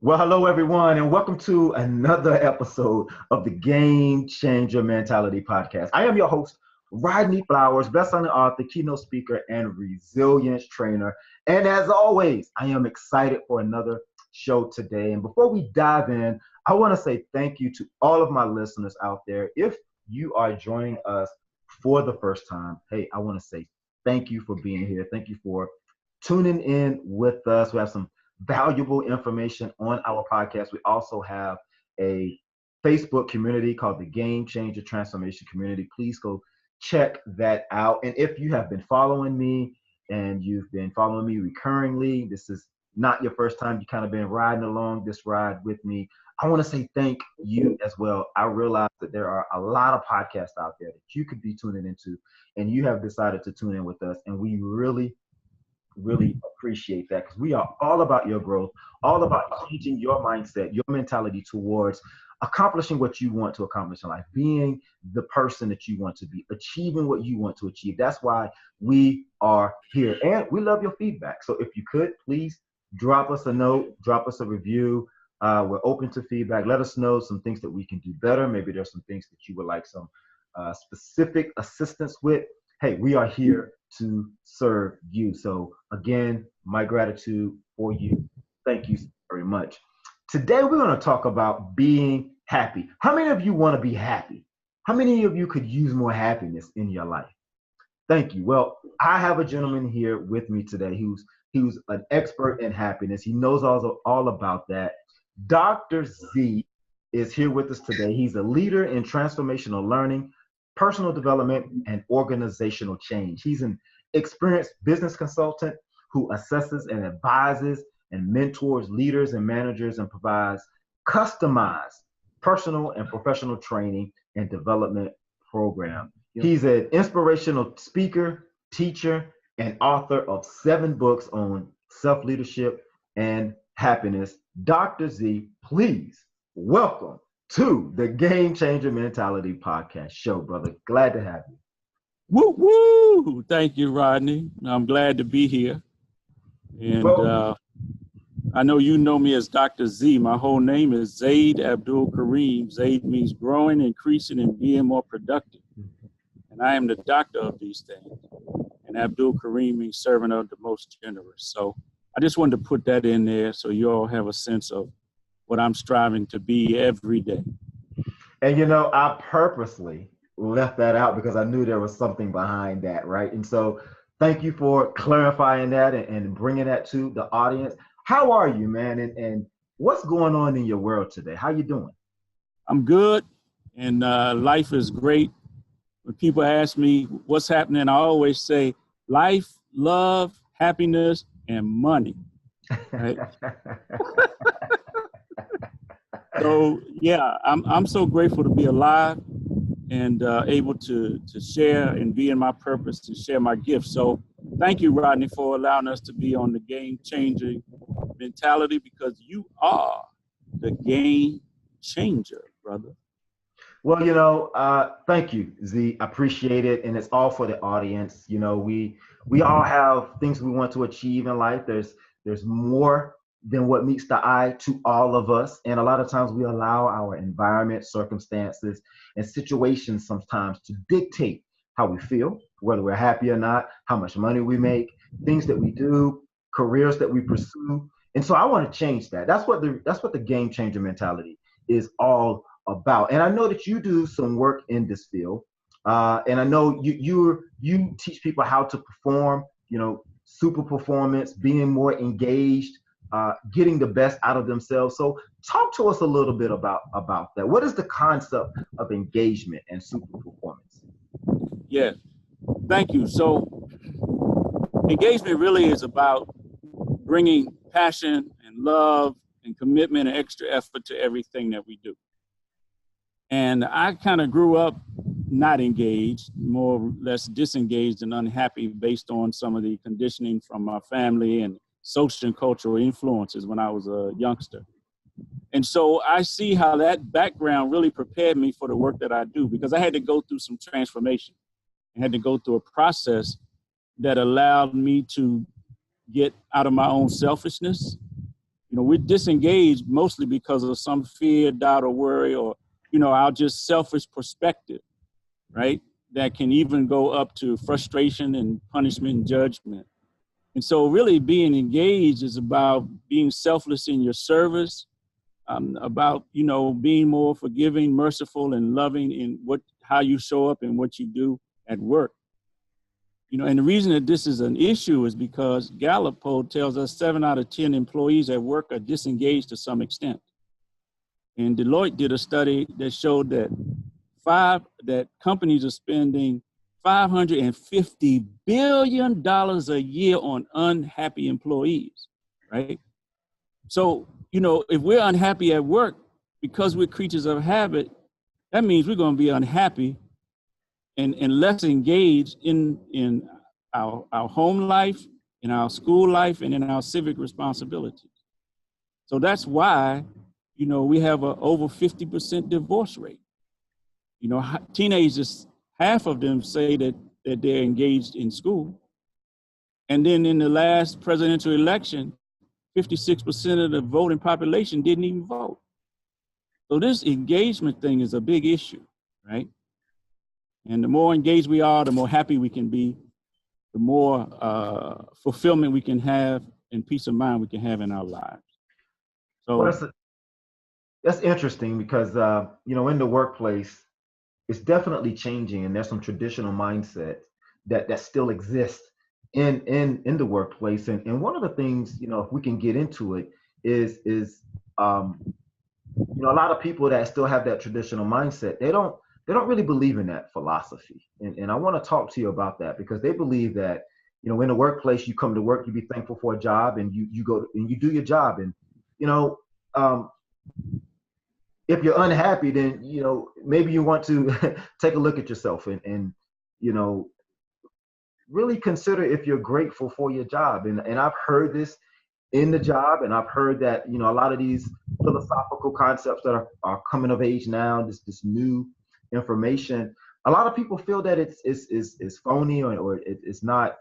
Well, hello everyone, and welcome to another episode of the Game Changer Mentality Podcast. I am your host, Rodney Flowers, best-selling author, keynote speaker, and resilience trainer. And as always, I am excited for another show today. And before we dive in, I want to say thank you to all of my listeners out there. If you are joining us for the first time, hey, I want to say thank you for being here. Thank you for tuning in with us. We have some valuable information on our podcast. We also have a Facebook community called the Game Changer Transformation Community. Please go check that out. And if you have been following me and you've been following me recurringly, this is not your first time, you kind of been riding along this ride with me, I want to say thank you as well. I realize that there are a lot of podcasts out there that you could be tuning into, and you have decided to tune in with us. And we really appreciate that, because we are all about your growth, all about changing your mindset, your mentality towards accomplishing what you want to accomplish in life, being the person that you want to be, achieving what you want to achieve. That's why we are here, and we love your feedback. So if you could, please drop us a note, drop us a review. We're open to feedback. Let us know some things that we can do better. Maybe there's some things that you would like some specific assistance with. Hey, we are here to serve you. So again, my gratitude for you. Thank you very much. Today, we're going to talk about being happy. How many of you want to be happy? How many of you could use more happiness in your life? Thank you. Well, I have a gentleman here with me today who's an expert in happiness. He knows all about that. Dr. Z is here with us today. He's a leader in transformational learning, personal development, and organizational change. He's an experienced business consultant who assesses and advises and mentors leaders and managers and provides customized personal and professional training and development program. He's an inspirational speaker, teacher, and author of 7 books on self-leadership and happiness. Dr. Z, please welcome to the Game Changer Mentality Podcast show, brother. Glad to have you. Woo woo! Thank you, Rodney. I'm glad to be here. And I know you know me as Dr. Z. My whole name is Zayd Abdul-Karim. Zayd means growing, increasing, and being more productive. And I am the doctor of these things. And Abdul-Karim means servant of the most generous. So I just wanted to put that in there so you all have a sense of what I'm striving to be every day. And I purposely left that out because I knew there was something behind that, right? And so thank you for clarifying that and bringing that to the audience. How are you, man? And what's going on in your world today? How you doing? I'm good, and life is great. When people ask me what's happening, I always say life, love, happiness, and money. Right? So yeah, I'm so grateful to be alive and able to share and be in my purpose and share my gifts. So thank you, Rodney, for allowing us to be on the Game Changing Mentality, because you are the game changer, brother. Well, thank you, Z. I appreciate it, and it's all for the audience. We all have things we want to achieve in life. There's more than what meets the eye to all of us. And a lot of times we allow our environment, circumstances, and situations sometimes to dictate how we feel, whether we're happy or not, how much money we make, things that we do, careers that we pursue. And so I want to change that. That's what the Game Changer Mentality is all about. And I know that you do some work in this field. And I know you teach people how to perform, super performance, being more engaged, getting the best out of themselves. So talk to us a little bit about that. What is the concept of engagement and super performance? Yeah, thank you. So engagement really is about bringing passion and love and commitment and extra effort to everything that we do. And I kind of grew up not engaged, more or less disengaged and unhappy based on some of the conditioning from my family and social and cultural influences when I was a youngster. And so I see how that background really prepared me for the work that I do, because I had to go through some transformation. I had to go through a process that allowed me to get out of my own selfishness, we're disengaged mostly because of some fear, doubt, or worry, or, our just selfish perspective, right? That can even go up to frustration and punishment and judgment. And so really being engaged is about being selfless in your service, about, being more forgiving, merciful, and loving in how you show up and what you do at work. And the reason that this is an issue is because Gallup poll tells us 7 out of 10 employees at work are disengaged to some extent. And Deloitte did a study that showed that companies are spending $550 billion a year on unhappy employees, right? So, if we're unhappy at work because we're creatures of habit, that means we're going to be unhappy and less engaged in our home life, in our school life, and in our civic responsibilities. So that's why, we have a over 50% divorce rate. Teenagers, half of them say that they're engaged in school. And then in the last presidential election, 56% of the voting population didn't even vote. So this engagement thing is a big issue, right? And the more engaged we are, the more happy we can be, the more fulfillment we can have and peace of mind we can have in our lives. So well, that's interesting because, in the workplace, it's definitely changing, and there's some traditional mindset that still exists in the workplace. And one of the things, if we can get into it, is a lot of people that still have that traditional mindset, they don't really believe in that philosophy. And I want to talk to you about that, because they believe that, in the workplace, you come to work, you be thankful for a job, and you go and you do your job. And, if you're unhappy, then, maybe you want to take a look at yourself and really consider if you're grateful for your job. And I've heard this in the job, and I've heard that, a lot of these philosophical concepts that are coming of age now, this new information, a lot of people feel that it's phony, or it's not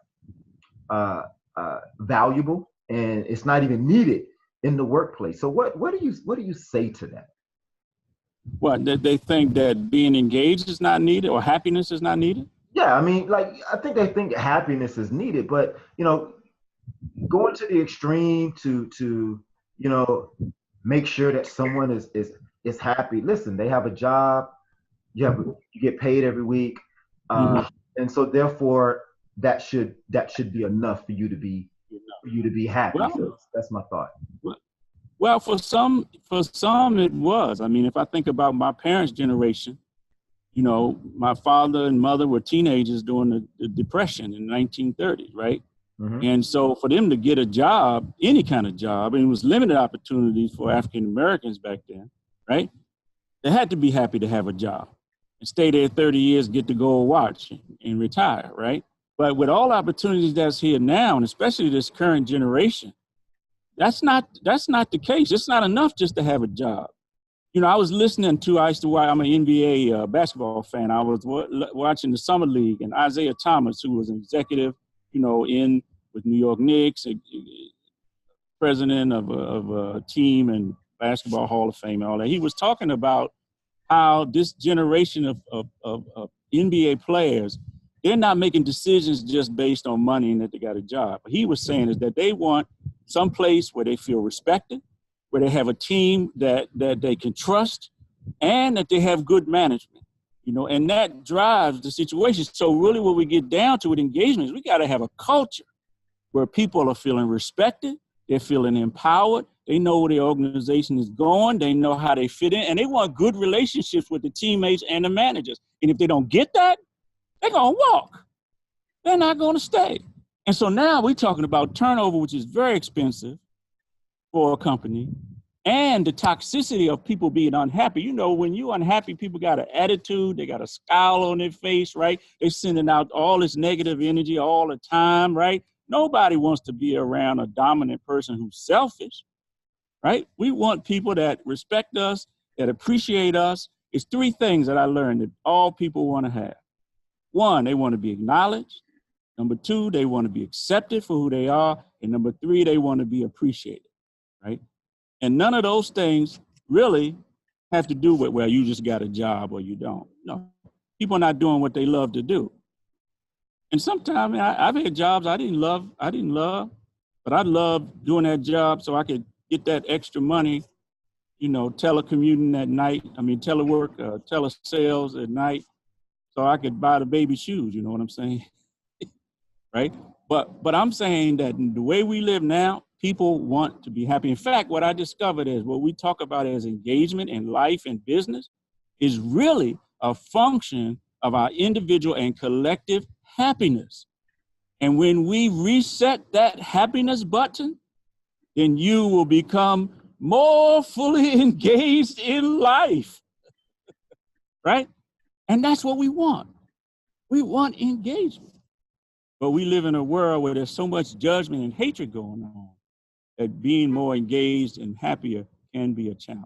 valuable, and it's not even needed in the workplace. So what do you say to that? What, that they think that being engaged is not needed, or happiness is not needed? Yeah, I mean, I think they think happiness is needed, but going to the extreme to make sure that someone is happy. Listen, they have a job, you get paid every week, and so therefore that should be enough for you to be happy. Well, so that's my thought. Well, for some it was. I mean, if I think about my parents' generation, my father and mother were teenagers during the Depression in the 1930s, right? Mm-hmm. And so for them to get a job, any kind of job, and it was limited opportunities for African Americans back then, right? They had to be happy to have a job and stay there 30 years, get to go watch and retire, right? But with all opportunities that's here now, and especially this current generation, that's not the case. It's not enough just to have a job. I was listening to, I'm an NBA basketball fan. I was watching the Summer League, and Isaiah Thomas, who was an executive, with New York Knicks, president of a team and basketball Hall of Fame and all that. He was talking about how this generation of NBA players, they're not making decisions just based on money and that they got a job. What he was saying is that they want some place where they feel respected, where they have a team that they can trust, and that they have good management, and that drives the situation. So really what we get down to with engagement is we got to have a culture where people are feeling respected, they're feeling empowered, they know where the organization is going, they know how they fit in, and they want good relationships with the teammates and the managers. And if they don't get that, they're going to walk. They're not going to stay. And so now we're talking about turnover, which is very expensive for a company, and the toxicity of people being unhappy. When you're unhappy, people got an attitude, they got a scowl on their face, right? They're sending out all this negative energy all the time, right? Nobody wants to be around a dominant person who's selfish, right? We want people that respect us, that appreciate us. It's 3 things that I learned that all people want to have. 1, they want to be acknowledged. Number 2, they want to be accepted for who they are. And number 3, they want to be appreciated, right? And none of those things really have to do with, well, you just got a job or you don't. No, people are not doing what they love to do. And sometimes I've had jobs I didn't love, but I loved doing that job so I could get that extra money, telecommuting at night. Telework, telesales at night, so I could buy the baby shoes. You know what I'm saying? Right? But I'm saying that the way we live now, people want to be happy. In fact, what I discovered is what we talk about as engagement in life and business is really a function of our individual and collective happiness. And when we reset that happiness button, then you will become more fully engaged in life, right? And that's what we want. We want engagement. But we live in a world where there's so much judgment and hatred going on that being more engaged and happier can be a challenge.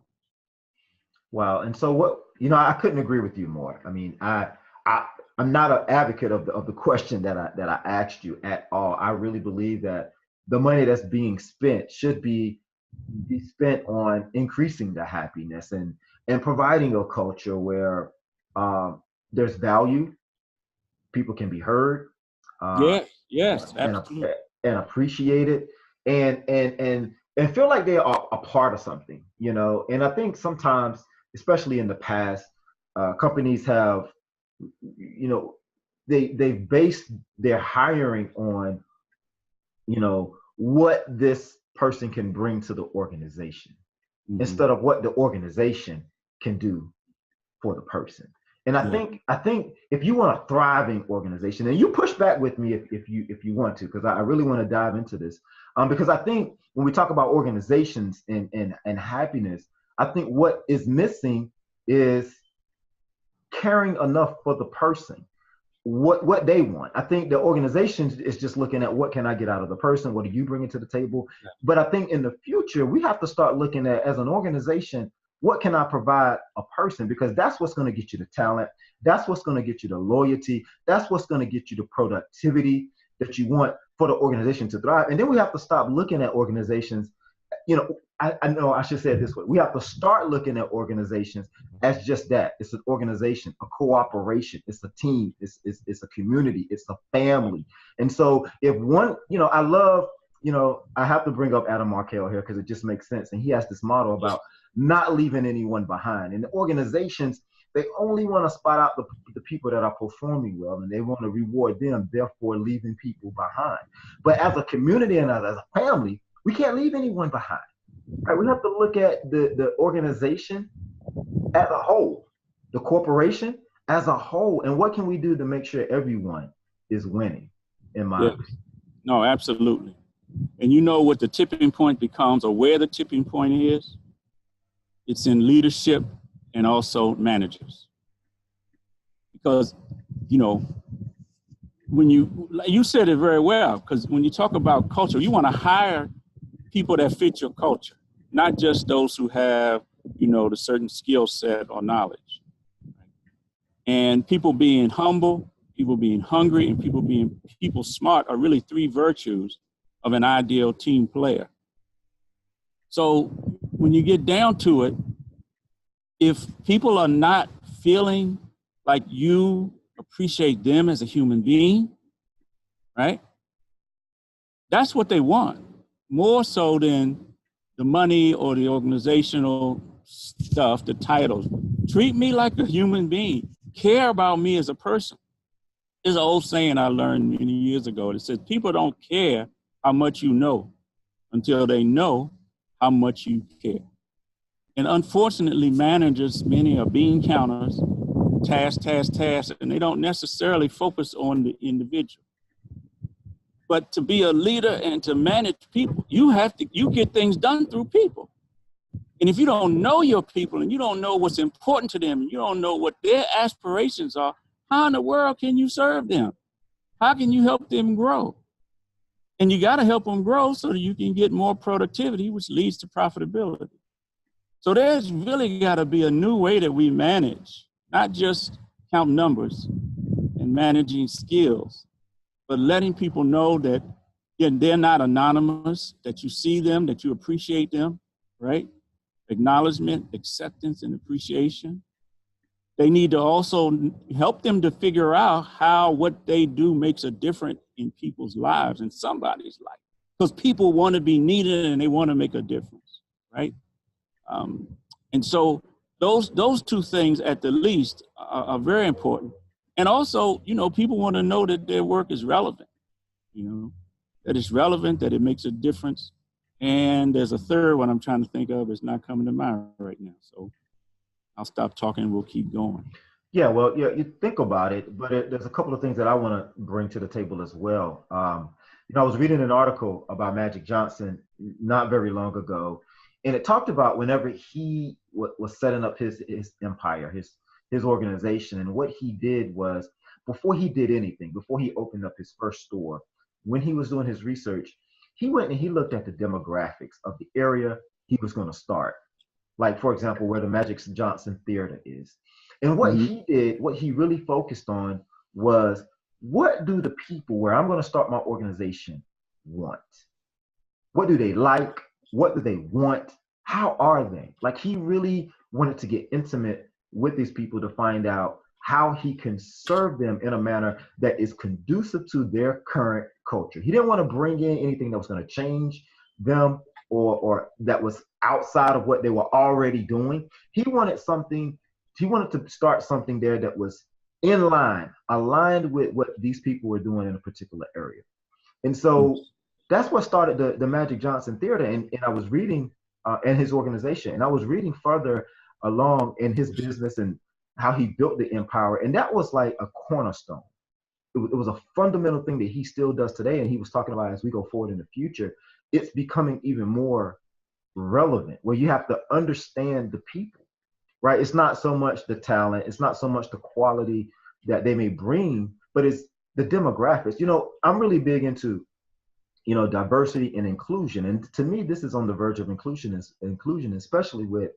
Wow. And so I couldn't agree with you more. I mean, I'm not an advocate of the question that I asked you at all. I really believe that the money that's being spent should be spent on increasing the happiness and providing a culture where there's value, people can be heard, yes, absolutely, and appreciated, and feel like they are a part of something, And I think sometimes, especially in the past, companies have, they've based their hiring on, what this person can bring to the organization, instead of what the organization can do for the person. And I think if you want a thriving organization, and you push back with me if you want to, because I really want to dive into this, because I think when we talk about organizations and happiness, I think what is missing is caring enough for the person, what they want. I think the organization is just looking at what can I get out of the person, what are you bringing to the table. Yeah. But I think in the future we have to start looking at, as an organization, what can I provide a person? Because that's what's going to get you the talent. That's what's going to get you the loyalty. That's what's going to get you the productivity that you want for the organization to thrive. And then we have to stop looking at organizations, I know I should say it this way. We have to start looking at organizations as just that. It's an organization, a cooperation. It's a team. It's a community. It's a family. And so if one, I love, I have to bring up Adam Markell here because it just makes sense. And he has this motto about not leaving anyone behind. And the organizations, they only want to spot out the people that are performing well, and they want to reward them, therefore leaving people behind. But as a community and as a family, we can't leave anyone behind. Right? We have to look at the organization as a whole, the corporation as a whole, and what can we do to make sure everyone is winning, in my opinion. No, absolutely. And you know what the tipping point becomes, or where the tipping point is? It's in leadership and also managers. Because, when you said it very well, because when you talk about culture, you want to hire people that fit your culture, not just those who have, the certain skill set or knowledge. And people being humble, people being hungry, and people smart are really three virtues of an ideal team player. So when you get down to it, if people are not feeling like you appreciate them as a human being, right? That's what they want, more so than the money or the organizational stuff, the titles. Treat me like a human being. Care about me as a person. There's an old saying I learned many years ago that says people don't care how much you know until they know how much you care. And unfortunately, managers, many are bean counters, task, and they don't necessarily focus on the individual. But to be a leader and to manage people, you get things done through people. And if you don't know your people and you don't know what's important to them and you don't know what their aspirations are, how in the world can you serve them? How can you help them grow? And you got to help them grow so that you can get more productivity, which leads to profitability. So there's really got to be a new way that we manage, not just count numbers and managing skills, but letting people know that they're not anonymous, that you see them, that you appreciate them, right? Acknowledgement, acceptance, and appreciation. They need to also help them to figure out how what they do makes a difference in people's lives, in somebody's life. Because people want to be needed and they want to make a difference, right? Um, and so those two things at the least are very important. And also, people want to know that their work is relevant, that it's relevant, that it makes a difference. And there's a third one I'm trying to think of. It's not coming to mind right now. So I'll stop talking and we'll keep going. Yeah, well, yeah, you think about it, but there's a couple of things that I want to bring to the table as well. I was reading an article about Magic Johnson not very long ago, and it talked about whenever he was setting up his empire, his organization, and what he did was before he did anything, before he opened up his first store, when he was doing his research, he went and he looked at the demographics of the area he was going to start. Like, for example, where the Magic Johnson Theater is. And what he did, what he really focused on was, what do the people where I'm going to start my organization want? What do they like? What do they want? How are they? Like, he really wanted to get intimate with these people to find out how he can serve them in a manner that is conducive to their current culture. He didn't want to bring in anything that was going to change them or that was outside of what they were already doing. He wanted to start something there that was aligned with what these people were doing in a particular area. And so that's what started the Magic Johnson Theater. And I was reading and his organization, and I was reading further along in his business and how he built the empire. And that was like a cornerstone. It was a fundamental thing that he still does today. And he was talking about as we go forward in the future, it's becoming even more relevant, where you have to understand the people, right? It's not so much the talent, it's not so much the quality that they may bring, but it's the demographics. I'm really big into, diversity and inclusion. And to me, this is on the verge of inclusion, especially with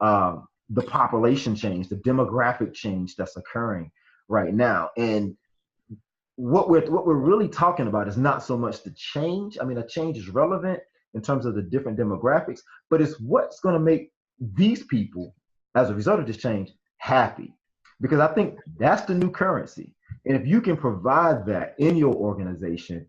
the population change, the demographic change that's occurring right now. And what we're really talking about is not so much the change. I mean, a change is relevant in terms of the different demographics, but it's what's going to make these people, as a result of this change, happy. Because I think that's the new currency. And if you can provide that in your organization,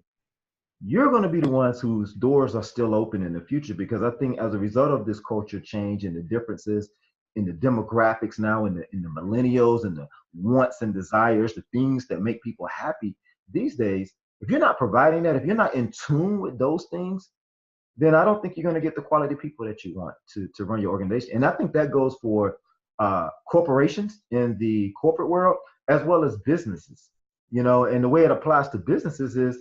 you're going to be the ones whose doors are still open in the future. Because I think as a result of this culture change and the differences in the demographics now, in the millennials and the wants and desires, the things that make people happy these days, if you're not providing that, if you're not in tune with those things, then I don't think you're going to get the quality people that you want to run your organization. And I think that goes for corporations in the corporate world, as well as businesses, and the way it applies to businesses is,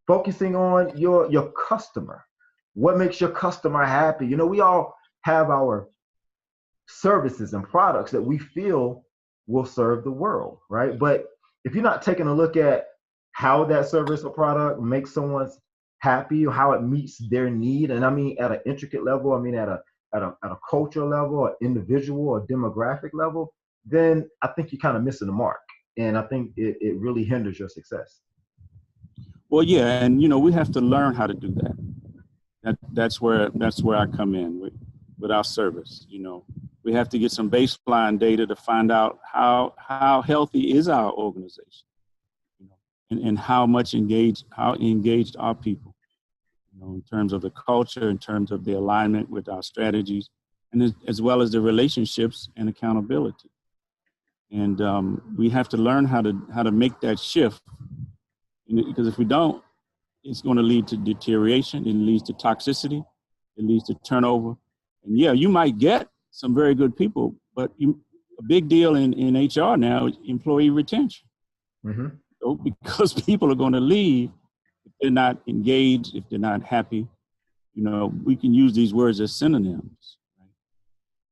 focusing on your customer. What makes your customer happy? We all have our services and products that we feel will serve the world, right? But if you're not taking a look at how that service or product makes someone's happy, or how it meets their need, and I mean at an intricate level, I mean at a cultural level, or individual or demographic level, then I think you're kind of missing the mark. And I think it really hinders your success. Well, yeah, and we have to learn how to do that. That's where I come in with our service. We have to get some baseline data to find out how healthy is our organization, and how engaged are people, in terms of the culture, in terms of the alignment with our strategies, and as well as the relationships and accountability. And we have to learn how to make that shift, because if we don't, it's going to lead to deterioration. It leads to toxicity. It leads to turnover. And yeah, you might get some very good people, but a big deal in HR now is employee retention. Mm-hmm. So because people are going to leave if they're not engaged, if they're not happy. We can use these words as synonyms. Right?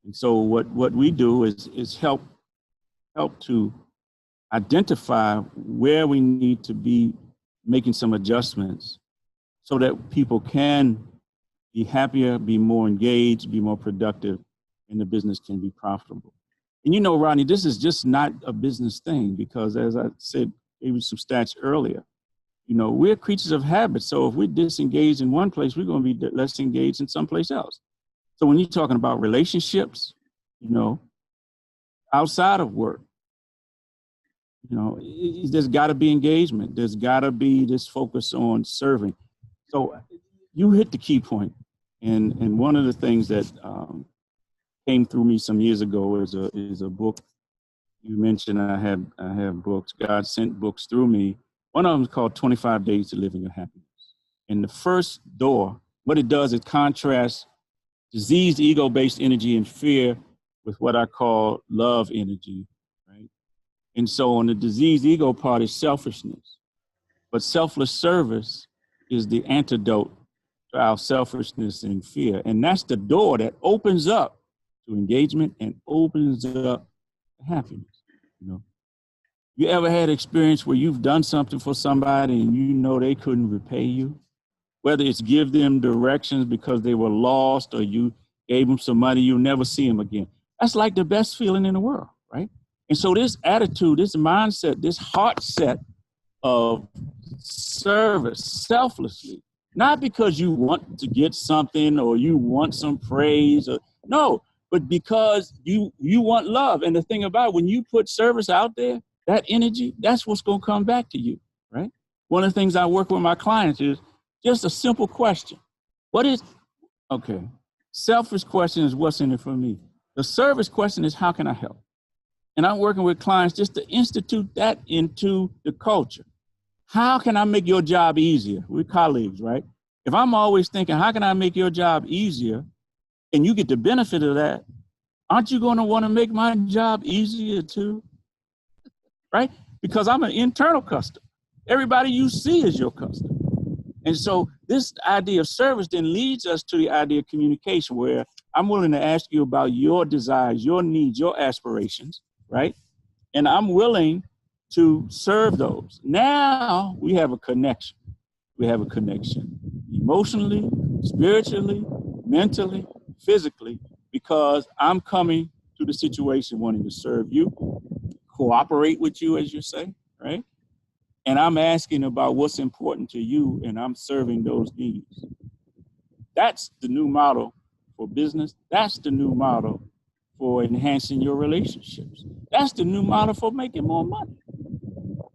And so what we do is help to identify where we need to be making some adjustments so that people can be happier, be more engaged, be more productive, and the business can be profitable. And Rodney, this is just not a business thing, because as I said, gave you some stats earlier, we're creatures of habit. So if we're disengaged in one place, we're going to be less engaged in someplace else. So when you're talking about relationships, outside of work, there's got to be engagement. There's got to be this focus on serving. So you hit the key point. And one of the things that came through me some years ago is a book. You mentioned I have books. God sent books through me. One of them is called 25 Days to Living Your Happiness. And the first door, what it does is contrast diseased ego-based energy and fear with what I call love energy, right? And so on the diseased ego part is selfishness. But selfless service is the antidote to our selfishness and fear. And that's the door that opens up to engagement and opens up to happiness. You ever had experience where you've done something for somebody and they couldn't repay you? Whether it's give them directions because they were lost or you gave them some money, you'll never see them again. That's like the best feeling in the world, right? And so this attitude, this mindset, this heart set of service selflessly, not because you want to get something or you want some praise, no, but because you want love. And the thing about it, when you put service out there, that energy, that's what's going to come back to you, right? One of the things I work with my clients is just a simple question. Selfish question is what's in it for me. The service question is how can I help? And I'm working with clients just to institute that into the culture. How can I make your job easier? We're colleagues, right? If I'm always thinking, how can I make your job easier? And you get the benefit of that, aren't you going to want to make my job easier too? Right? Because I'm an internal customer. Everybody you see is your customer. And so this idea of service then leads us to the idea of communication, where I'm willing to ask you about your desires, your needs, your aspirations, right? And I'm willing to serve those. Now we have a connection. We have a connection emotionally, spiritually, mentally, physically, because I'm coming to the situation wanting to serve you, cooperate with you, as you say, right? And I'm asking about what's important to you, and I'm serving those needs. That's the new model for business. That's the new model for enhancing your relationships. That's the new model for making more money.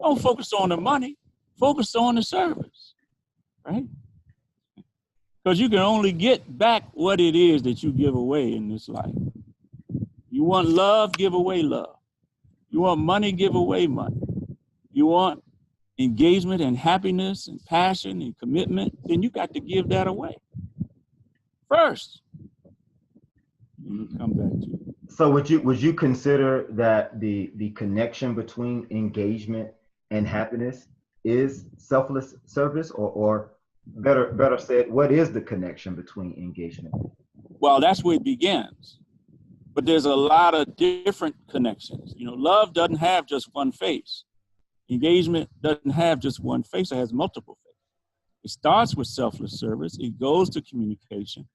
Don't focus on the money, focus on the service, right? Because you can only get back what it is that you give away in this life. You want love, give away love. You want money, give away money. You want engagement and happiness and passion and commitment, then you got to give that away first. You come back to it. So would you consider that the connection between engagement and happiness is selfless service, or better said, what is the connection between engagement? Well, that's where it begins. But there's a lot of different connections. Love doesn't have just one face. Engagement doesn't have just one face, it has multiple faces. It starts with selfless service, it goes to communication.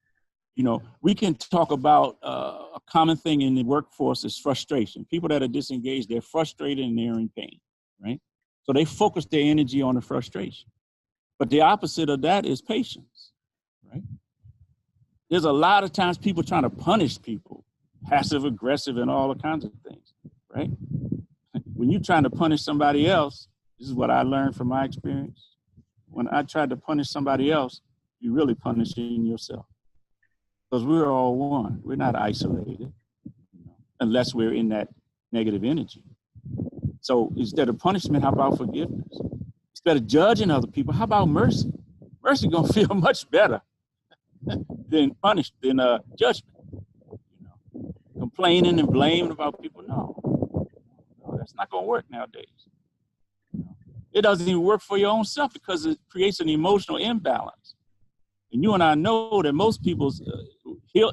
We can talk about a common thing in the workforce is frustration. People that are disengaged, they're frustrated and they're in pain, right? So they focus their energy on the frustration. But the opposite of that is patience, right? There's a lot of times people trying to punish people, passive aggressive and all kinds of things, right? When you're trying to punish somebody else, this is what I learned from my experience. When I tried to punish somebody else, you're really punishing yourself. Because we're all one. We're not isolated, unless we're in that negative energy. So instead of punishment, how about forgiveness? Instead of judging other people, how about mercy? Mercy gonna feel much better than judgment. Complaining and blaming about people, no, that's not gonna work nowadays. It doesn't even work for your own self because it creates an emotional imbalance. And you and I know that most people's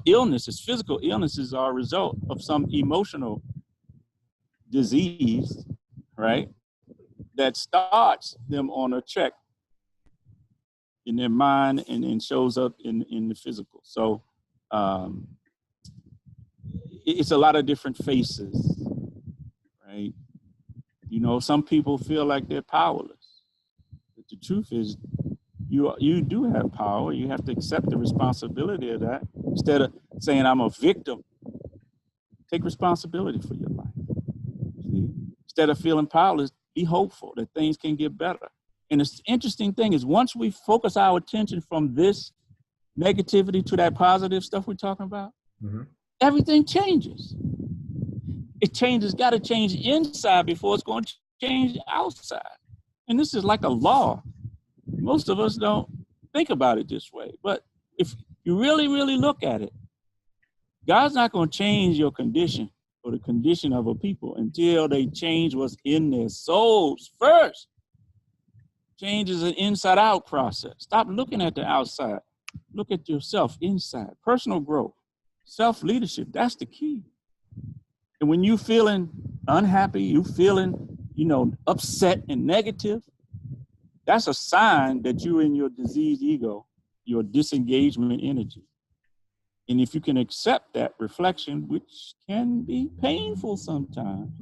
illnesses, physical illnesses, are a result of some emotional disease, right? That starts them on a check in their mind and shows up in the physical. So it's a lot of different faces, right? Some people feel like they're powerless. But the truth is, you do have power. You have to accept the responsibility of that. Instead of saying I'm a victim, take responsibility for your life. See? Instead of feeling powerless, be hopeful that things can get better. And the interesting thing is, once we focus our attention from this negativity to that positive stuff we're talking about, everything changes. It changes, got to change inside before it's going to change outside. And this is like a law. Most of us don't think about it this way. But if you really, really look at it, God's not going to change your condition or the condition of a people until they change what's in their souls first. Change is an inside-out process. Stop looking at the outside. Look at yourself inside. Personal growth, self-leadership, that's the key. And when you're feeling unhappy, you feeling, upset and negative, that's a sign that you're in your diseased ego, your disengagement energy. And if you can accept that reflection, which can be painful sometimes,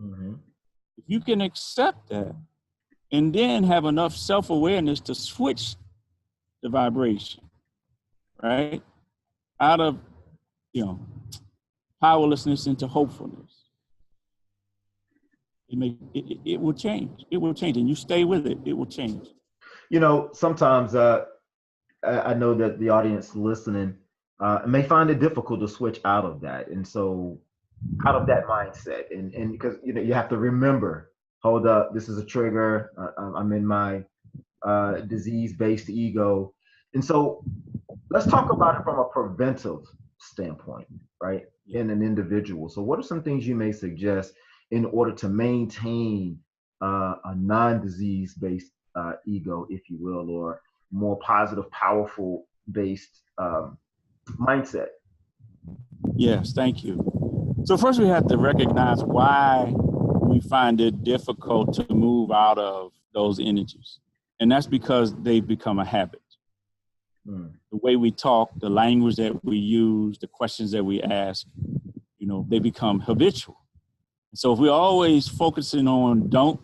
if you can accept that and then have enough self-awareness to switch the vibration, right? Out of, powerlessness into hopefulness. It will change. It will change. And you stay with it, it will change. Sometimes I know that the audience listening may find it difficult to switch out of that. And so out of that mindset, and because, you have to remember, hold up, this is a trigger. I'm in my disease-based ego. And so let's talk about it from a preventive standpoint, right? In an individual. So what are some things you may suggest in order to maintain a non-disease-based ego, if you will, or more positive, powerful based mindset? Yes, thank you. So first we have to recognize why we find it difficult to move out of those energies. And that's because they've become a habit. The way we talk, the language that we use, the questions that we ask, they become habitual. So if we're always focusing on don't,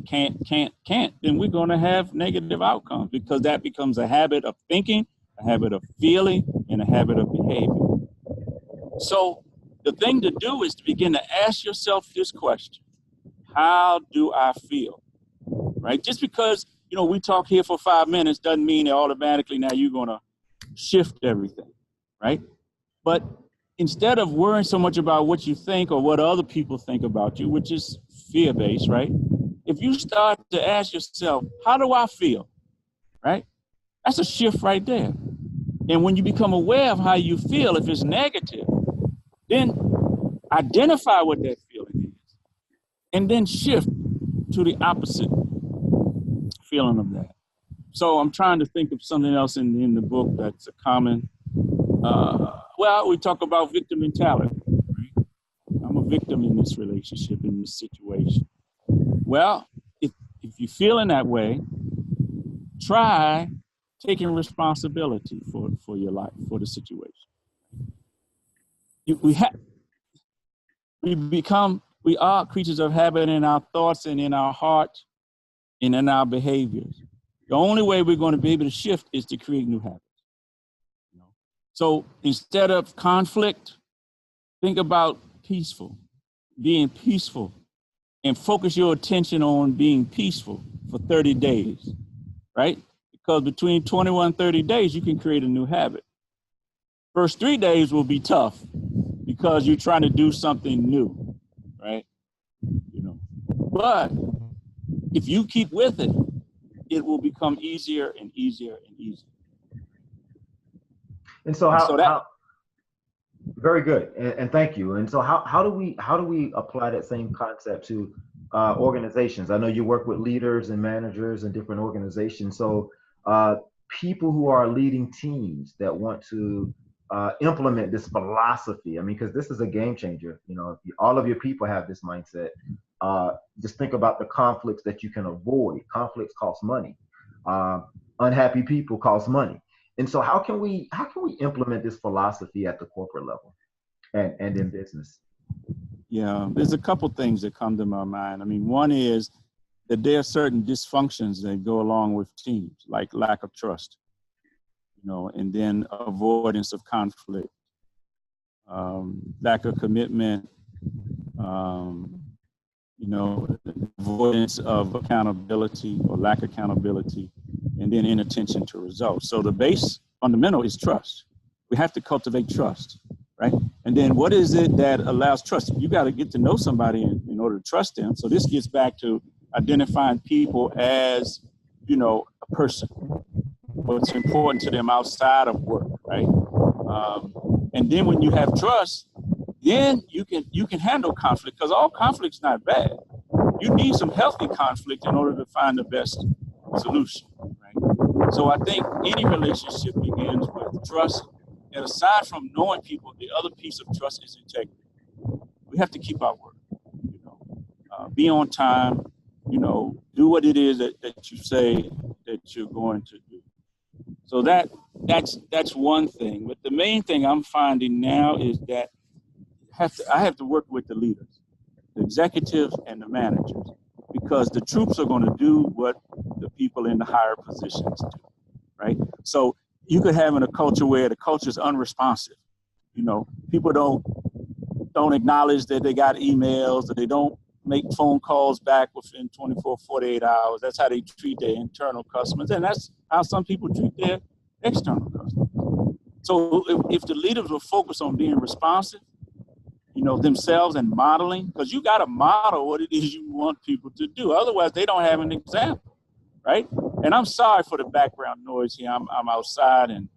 can't, then we're going to have negative outcomes, because that becomes a habit of thinking, a habit of feeling, and a habit of behavior. So the thing to do is to begin to ask yourself this question: how do I feel? Right? Just because, we talk here for 5 minutes doesn't mean that automatically now you're going to shift everything, right? But instead of worrying so much about what you think or what other people think about you, which is fear-based, right? If you start to ask yourself, how do I feel, right? That's a shift right there. And when you become aware of how you feel, if it's negative, then identify what that feeling is and then shift to the opposite feeling of that. So I'm trying to think of something else in the book that's a common, we talk about victim mentality. Right? I'm a victim in this relationship, in this situation. Well, if you're feeling that way, try taking responsibility for your life, for the situation. We are creatures of habit in our thoughts and in our hearts and in our behaviors. The only way we're going to be able to shift is to create new habits. So instead of conflict, think about being peaceful, and focus your attention on being peaceful for 30 days, right? Because between 21 and 30 days, you can create a new habit. First 3 days will be tough because you're trying to do something new, right? But if you keep with it, it will become easier and easier and easier. And so very good, and thank you. And so how do we apply that same concept to organizations? I know you work with leaders and managers in different organizations. So people who are leading teams that want to implement this philosophy. I mean, because this is a game changer. If all of your people have this mindset, just think about the conflicts that you can avoid. Conflicts cost money. Unhappy people cost money. And so how can we implement this philosophy at the corporate level and in business? Yeah, there's a couple things that come to my mind. I mean, one is that there are certain dysfunctions that go along with teams, like lack of trust, and then avoidance of conflict, lack of commitment, avoidance of accountability or lack of accountability, and then inattention to results. So the base fundamental is trust. We have to cultivate trust, right? And then what is it that allows trust? You got to get to know somebody in order to trust them. So this gets back to identifying people as, a person, what's important to them outside of work, right? And then when you have trust, then you can handle conflict, because all conflict's not bad. You need some healthy conflict in order to find the best solution, right? So I think any relationship begins with trust. And aside from knowing people, the other piece of trust is integrity. We have to keep our word, be on time, do what it is that you say that you're going to do. So that's one thing. But the main thing I'm finding now is that I have to work with the leaders, the executives and the managers, because the troops are going to do what the people in the higher positions do, right? So you could have in a culture where the culture is unresponsive. People don't acknowledge that they got emails, that they don't make phone calls back within 24, 48 hours. That's how they treat their internal customers. And that's how some people treat their external customers. So if the leaders will focus on being responsive, themselves and modeling, because you got to model what it is you want people to do. Otherwise, they don't have an example, right? And I'm sorry for the background noise here. I'm outside, and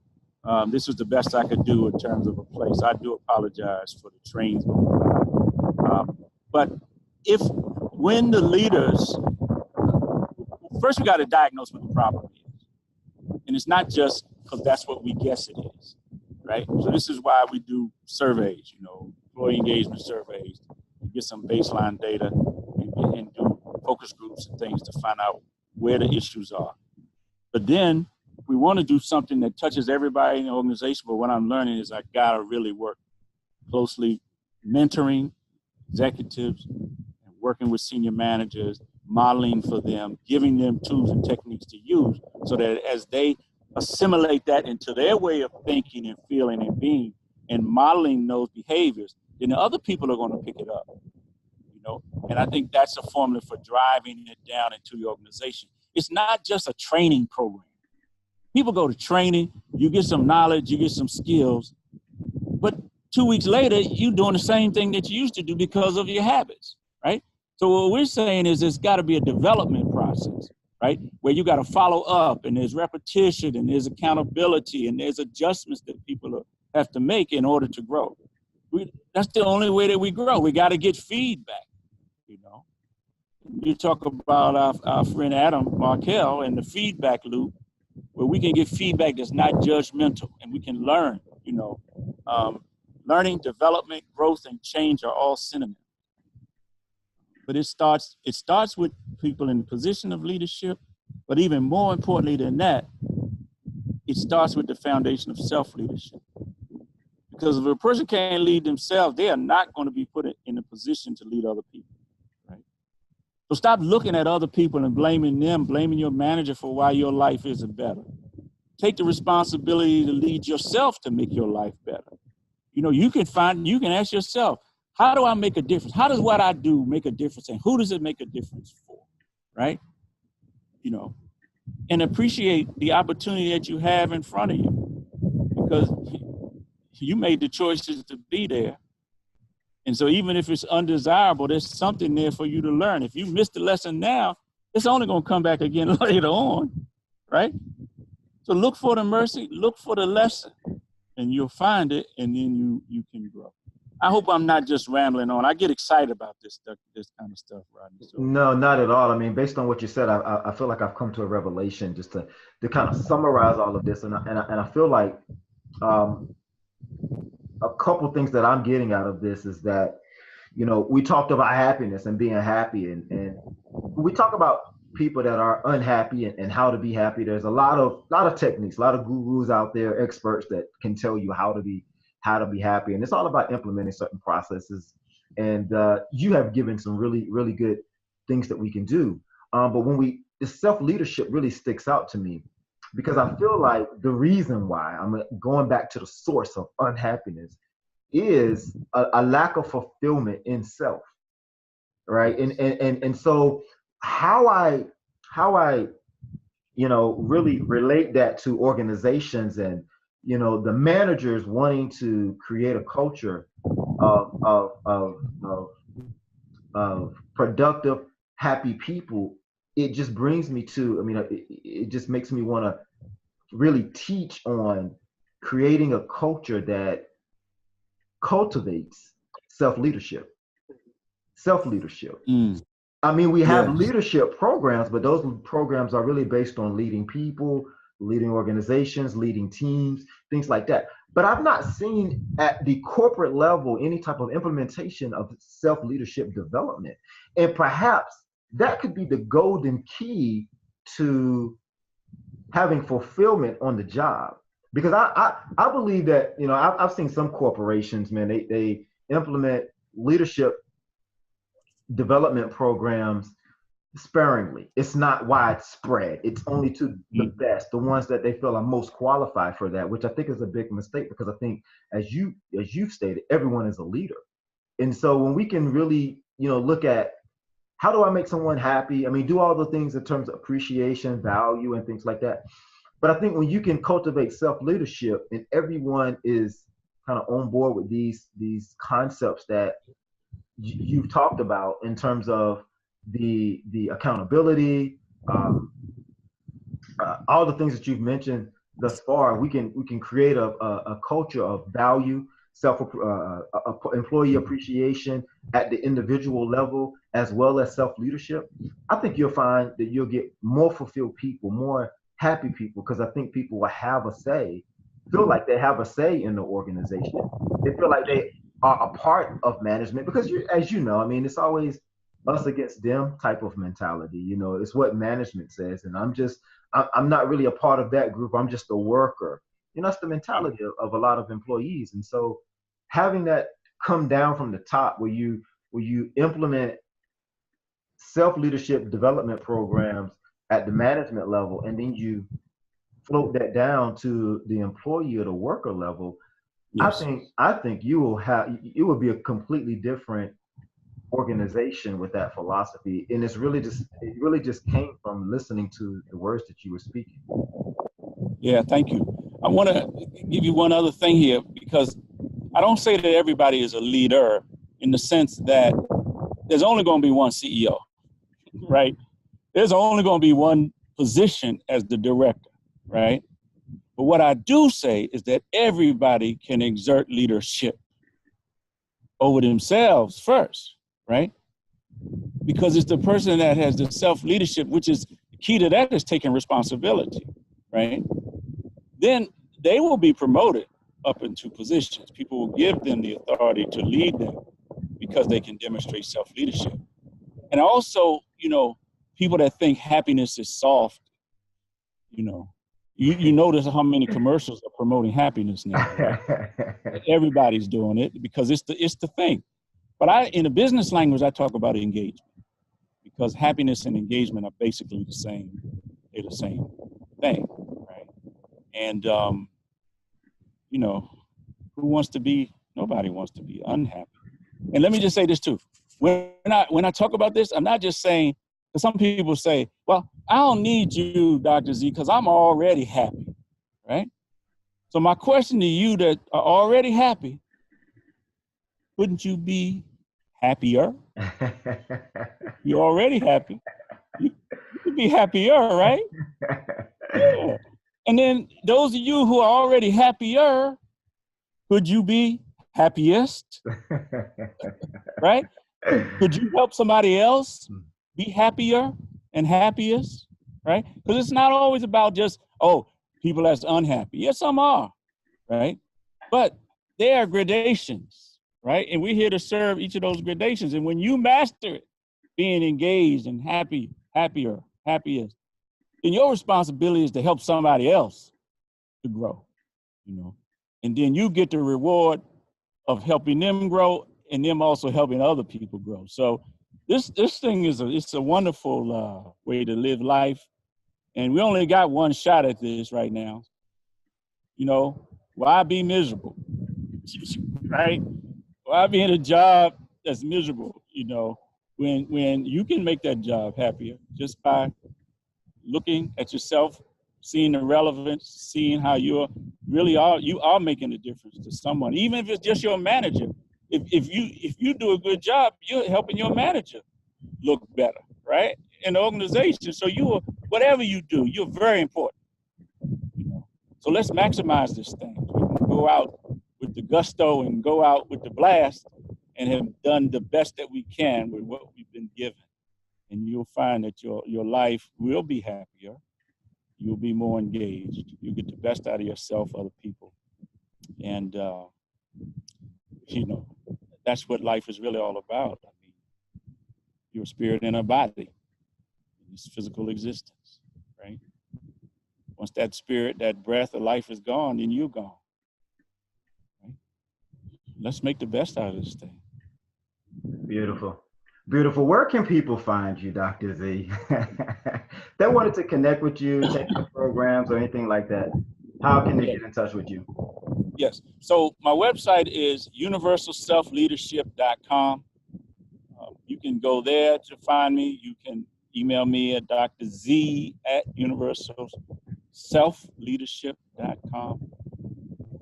this was the best I could do in terms of a place. I do apologize for the trains going by. But when the leaders, first we got to diagnose what the problem is. And it's not just because that's what we guess it is, right? So this is why we do surveys, employee engagement surveys, to get some baseline data and do focus groups and things to find out where the issues are. But then we want to do something that touches everybody in the organization. But what I'm learning is I got to really work closely, mentoring executives and working with senior managers, modeling for them, giving them tools and techniques to use so that as they assimilate that into their way of thinking and feeling and being and modeling those behaviors, then the other people are going to pick it up, And I think that's a formula for driving it down into the organization. It's not just a training program. People go to training, you get some knowledge, you get some skills, but 2 weeks later, you're doing the same thing that you used to do because of your habits, right? So what we're saying is there's got to be a development process, right? Where you got to follow up, and there's repetition, and there's accountability, and there's adjustments that people have to make in order to grow. That's the only way that we grow. We got to get feedback, You talk about our friend Adam Markell and the feedback loop, where we can get feedback that's not judgmental, and we can learn, learning, development, growth, and change are all synonyms. But it starts with people in a position of leadership, but even more importantly than that, it starts with the foundation of self-leadership. Because if a person can't lead themselves, they are not going to be put in a position to lead other people, right? So stop looking at other people and blaming them, blaming your manager for why your life isn't better. Take the responsibility to lead yourself to make your life better. You can ask yourself, how do I make a difference? How does what I do make a difference? And who does it make a difference for, right? And appreciate the opportunity that you have in front of you, because you made the choices to be there. And so even if it's undesirable, there's something there for you to learn. If you miss the lesson now, it's only going to come back again later on, right? So look for the mercy, look for the lesson, and you'll find it, and then you can grow. I hope I'm not just rambling on. I get excited about this kind of stuff, Rodney. So. No, not at all. I mean, based on what you said, I feel like I've come to a revelation just to kind of summarize all of this, and I feel like a couple things that I'm getting out of this is that, we talked about happiness and being happy, and we talk about people that are unhappy and how to be happy. There's a lot of techniques, a lot of gurus out there, experts that can tell you how to be happy, and it's all about implementing certain processes. And you have given some really, really good things that we can do. But the self-leadership really sticks out to me because I feel like the reason why I'm going back to the source of unhappiness is a lack of fulfillment in self, right? And so how I really relate that to organizations and the managers wanting to create a culture of of of of, of productive, happy people. It just brings me to, it just makes me want to really teach on creating a culture that cultivates self-leadership. Self-leadership. Mm. I mean, we have Yes. leadership programs, but those programs are really based on leading people, leading organizations, leading teams, things like that. But I've not seen at the corporate level any type of implementation of self-leadership development. And perhaps that could be the golden key to having fulfillment on the job. Because I believe that, I've seen some corporations, man, they implement leadership development programs sparingly. It's not widespread. It's only to the Mm. best, the ones that they feel are most qualified for that, which I think is a big mistake because I think, as you've stated, everyone is a leader. And so when we can really, look at how do I make someone happy? I mean, do all the things in terms of appreciation, value, and things like that. But I think when you can cultivate self-leadership and everyone is kind of on board with these concepts that you've talked about in terms of the accountability, um, all the things that you've mentioned thus far, we can create a culture of value, employee appreciation at the individual level, as well as self leadership. I think you'll find that you'll get more fulfilled people, more happy people, because I think people will have a say, feel like they have a say in the organization. They feel like they are a part of management because as you know, I mean, it's always us against them type of mentality. It's what management says, and I'm not really a part of that group. I'm just a worker. That's the mentality of a lot of employees. And so having that come down from the top where you implement self-leadership development programs at the management level, and then you float that down to the employee or the worker level, I Yes. think I think you will be a completely different organization with that philosophy. And it really just came from listening to the words that you were speaking. Yeah, thank you. I want to give you one other thing here because I don't say that everybody is a leader in the sense that there's only going to be one CEO, right? There's only going to be one position as the director, right? But what I do say is that everybody can exert leadership over themselves first, right? Because it's the person that has the self-leadership, which is the key to that is taking responsibility, right? Then they will be promoted up into positions. People will give them the authority to lead them because they can demonstrate self-leadership. And also, people that think happiness is soft, you notice how many commercials are promoting happiness now, right? Everybody's doing it because it's the thing. But in the business language, I talk about engagement because happiness and engagement are basically the same. They're the same thing, right? And who wants to be? Nobody wants to be unhappy. And let me just say this too. When I talk about this, I'm not just saying, because some people say, well, I don't need you, Dr. Z, because I'm already happy, right? So my question to you that are already happy, wouldn't you be happier? You're already happy. You could be happier, right? Yeah. And then those of you who are already happier, could you be happiest? Right? Could you help somebody else be happier and happiest? Right? Because it's not always about just, people that's unhappy. Yes, some are, right? But there are gradations, right? And we're here to serve each of those gradations. And when you master it, being engaged and happiest, then your responsibility is to help somebody else to grow, and then you get the reward of helping them grow and them also helping other people grow. So this thing it's a wonderful way to live life, and we only got one shot at this right now. You know, why be miserable, right? Why be in a job that's miserable? You know, when you can make that job happier just by looking at yourself, seeing the relevance, seeing how you are making a difference to someone, even if it's just your manager. If you do a good job, you're helping your manager look better, right? In the organization. So whatever you do, you're very important. You know. So let's maximize this thing. We can go out with the gusto and go out with the blast and have done the best that we can with what we've been given. And you'll find that your life will be happier. You'll be more engaged. You'll get the best out of yourself, other people. And, you know, that's what life is really all about. I mean, your spirit and a body, this physical existence, right? Once that spirit, that breath of life is gone, then you're gone. Right? Let's make the best out of this thing. Beautiful. Beautiful. Where can people find you, Dr. Z? They wanted to connect with you, take your programs or anything like that. How can they get in touch with you? Yes. So my website is universalselfleadership.com. You can go there to find me. You can email me at drz@universalselfleadership.com.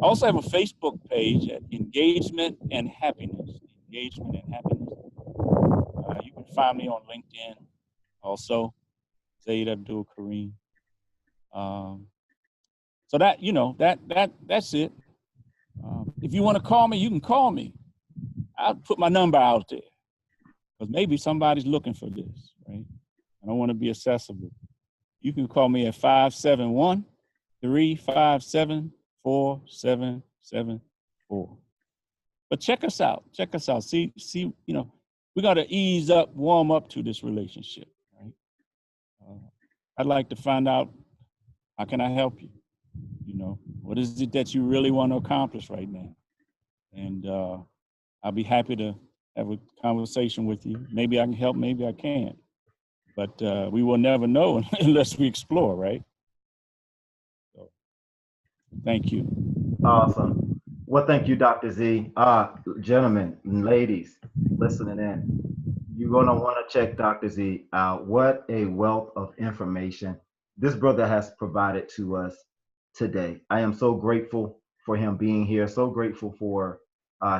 I also have a Facebook page at Engagement and Happiness. Engagement and Happiness. You can find me on LinkedIn also, Zayd Abdul-Karim. So that, you know, that's it. If you want to call me, you can call me. I'll put my number out there because maybe somebody's looking for this, right? I don't want to be accessible. You can call me at 571-357-4774. But check us out. Check us out. See, you know, we got to ease up, warm up to this relationship, right? I'd like to find out, how can I help you? You know, what is it that you really want to accomplish right now? And I'll be happy to have a conversation with you. Maybe I can help, maybe I can't. But we will never know unless we explore, right? So, thank you. Awesome. Well, thank you, Dr. Z. Gentlemen and ladies listening in, you're going to want to check Dr. Z out. What a wealth of information this brother has provided to us today. I am so grateful for him being here, so grateful for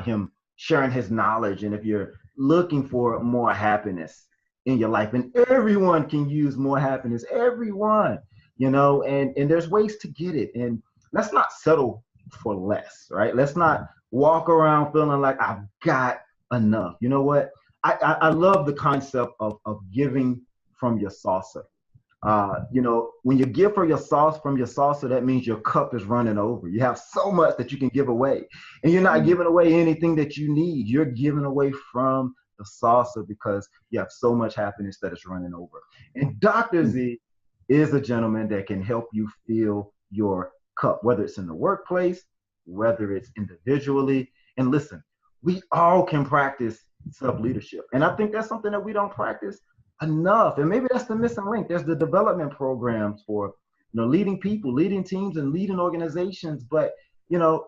him sharing his knowledge. And if you're looking for more happiness in your life, and everyone can use more happiness, everyone, you know, and there's ways to get it. And let's not settle for less, right? Let's not walk around feeling like I've got enough. You know what? I love the concept of giving from your saucer. You know, when you give from your saucer, that means your cup is running over. You have so much that you can give away, and you're not giving away anything that you need. You're giving away from the saucer because you have so much happiness that is running over. And Dr. Z is a gentleman that can help you fill your cup, whether it's in the workplace, whether it's individually. And listen, we all can practice self-leadership. And I think that's something that we don't practice enough. And maybe that's the missing link. There's the development programs for, you know, leading people, leading teams, and leading organizations. But, you know,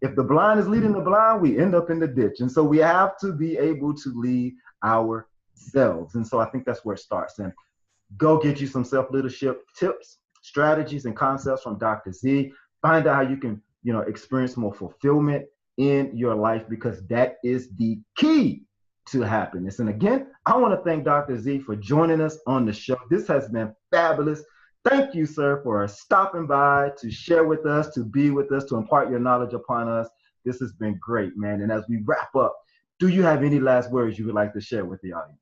if the blind is leading the blind, we end up in the ditch. And so we have to be able to lead ourselves. And so I think that's where it starts. And go get you some self-leadership tips, strategies, and concepts from Dr. Z. Find out how you can, you know, experience more fulfillment in your life, because that is the key to happiness. And again, I want to thank Dr. Z for joining us on the show. This has been fabulous. Thank you, sir, for stopping by to share with us, to be with us, to impart your knowledge upon us. This has been great, man. And as we wrap up, do you have any last words you would like to share with the audience?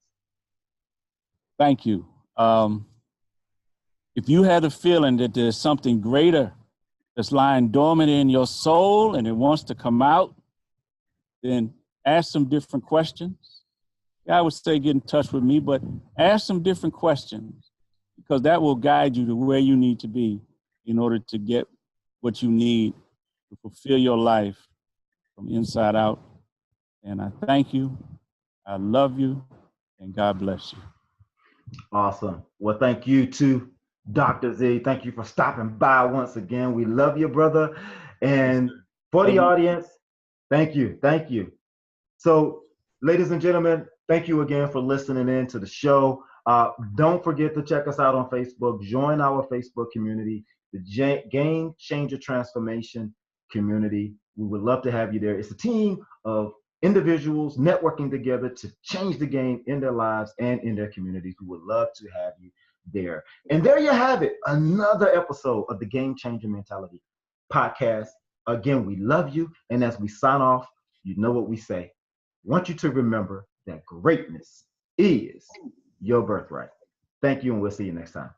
Thank you. If you had a feeling that there's something greater that's lying dormant in your soul and it wants to come out, then ask some different questions. I would say get in touch with me, but ask some different questions, because that will guide you to where you need to be in order to get what you need to fulfill your life from inside out. And I thank you. I love you. And God bless you. Awesome. Well, thank you to Dr. Z. Thank you for stopping by once again. We love you, brother. And for the audience, thank you. Thank you. So, ladies and gentlemen, thank you again for listening in to the show. Don't forget to check us out on Facebook. Join our Facebook community, the Game Changer Transformation community. We would love to have you there. It's a team of individuals networking together to change the game in their lives and in their communities. We would love to have you there. And there you have it, another episode of the Game Changer Mentality podcast. Again, we love you. And as we sign off, you know what we say. Want you to remember that greatness is your birthright. Thank you, and we'll see you next time.